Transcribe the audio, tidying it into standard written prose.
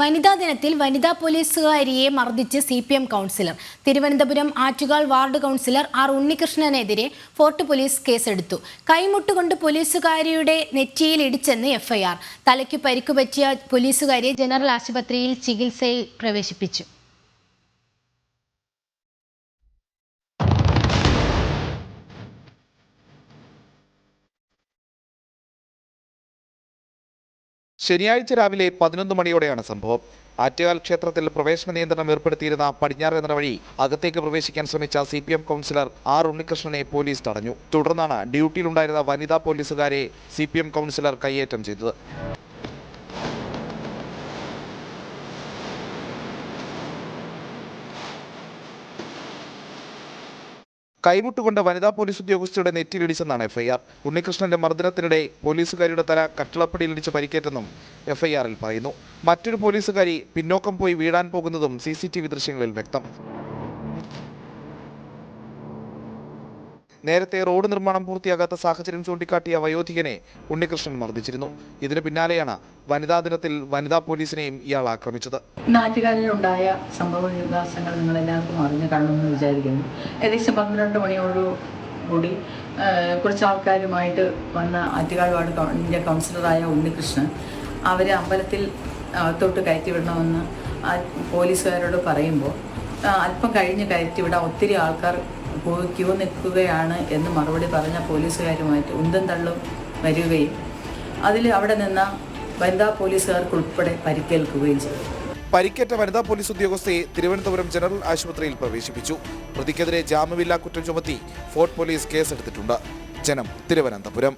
വനിതാ ദിനത്തിൽ വനിതാ പോലീസുകാരിയെ മർദ്ദിച്ച് CPM councillor. Thiruvananthapuram Attukal ward councillor R ഉണ്ണികൃഷ്ണനെതിരെ ഫോർട്ട് പോലീസ് കേസെടുത്തു. കൈമുട്ടുകൊണ്ട് പോലീസുകാരിയുടെ നെറ്റിയിൽ ഇടിച്ചെന്ന് FIR. തലയ്ക്ക് പരിക്കുപറ്റിയ പോലീസുകാരിയെ ജനറൽ ആശുപത്രിയിൽ ചികിത്സയിൽ പ്രവേശിപ്പിച്ചു. ശനിയാഴ്ച രാവിലെ 11 മണിയോടെയാണ് സംഭവം. ആറ്റുകാൽ ക്ഷേത്രത്തിൽ പ്രവേശന നിയന്ത്രണം ഏർപ്പെടുത്തിയിരുന്ന പടിഞ്ഞാറേനട വഴി അകത്തേക്ക് പ്രവേശിക്കാൻ ശ്രമിച്ച CPM കൗൺസിലർ ആർ ഉണ്ണികൃഷ്ണനെ പോലീസ് തടഞ്ഞു. തുടർന്നാണ് ഡ്യൂട്ടിയിലുണ്ടായിരുന്ന വനിതാ പോലീസുകാരെ CPM കൗൺസിലർ കയ്യേറ്റം ചെയ്തത്. കൈമുട്ടുകൊണ്ട് വനിതാ പോലീസ് ഉദ്യോഗസ്ഥയുടെ നെറ്റിയിലിടിച്ചെന്നാണ് FIR. ഉണ്ണികൃഷ്ണന്റെ മർദ്ദനത്തിനിടെ പോലീസുകാരിയുടെ തല കട്ടിളപ്പടിയിലിടിച്ച് പരിക്കേറ്റെന്നും FIR-ൽ പറയുന്നു. മറ്റൊരു പോലീസുകാരി പിന്നോക്കം പോയി വീഴാൻ പോകുന്നതും CCTV ദൃശ്യങ്ങളിൽ വ്യക്തം. നേരത്തെ റോഡ് നിർമ്മാണം പൂർത്തിയാകാത്ത സാഹചര്യം ചൂണ്ടിക്കാട്ടിയ വയോധികനെ ഉണ്ണികൃഷ്ണൻ മർദ്ദിച്ചിരുന്നു. ഇതിന് പിന്നാലെയാണ് വനിതാ ദിനത്തിൽ വനിതാ പോലീസിനെയും ഇയാൾ ആക്രമിച്ചത്. നാട്ടുകാരിലുണ്ടായ സംഭവ വികാസങ്ങൾ നിങ്ങളെല്ലാവർക്കും അറിഞ്ഞു കാണുമെന്ന് വിചാരിക്കുന്നു. ഏകദേശം 12 മണിയോടുകൂടി കുറച്ച് ആൾക്കാരുമായിട്ട് വന്ന ആറ്റുകാൽ വാർഡ് കൗൺസിലറായ ഉണ്ണികൃഷ്ണൻ അവരെ അമ്പലത്തിൽ തൊട്ട് കയറ്റിവിടണമെന്ന് പോലീസുകാരോട് പറയുമ്പോൾ അല്പം കഴിഞ്ഞ് കയറ്റിവിടാൻ ഒത്തിരി ആൾക്കാർ ക്യൂ നിൽക്കുകയാണ് എന്ന് മറുപടി പറഞ്ഞ പോലീസുകാരുമായിട്ട് ഉന്തം തള്ളും വരികയും അവിടെ നിന്ന വനിതാ പോലീസുകാർക്ക് ഉൾപ്പെടെ പരിക്കേൽക്കുകയും ചെയ്തു. പരിക്കേറ്റ വനിതാ പോലീസ് ഉദ്യോഗസ്ഥയെ തിരുവനന്തപുരം ജനറൽ ആശുപത്രിയിൽ പ്രവേശിപ്പിച്ചു. പ്രതിക്കെതിരെ ജാമ്യമില്ലാ കുറ്റം ചുമത്തി ഫോർട്ട് പോലീസ് കേസെടുത്തിട്ടുണ്ട്. ജനം, തിരുവനന്തപുരം.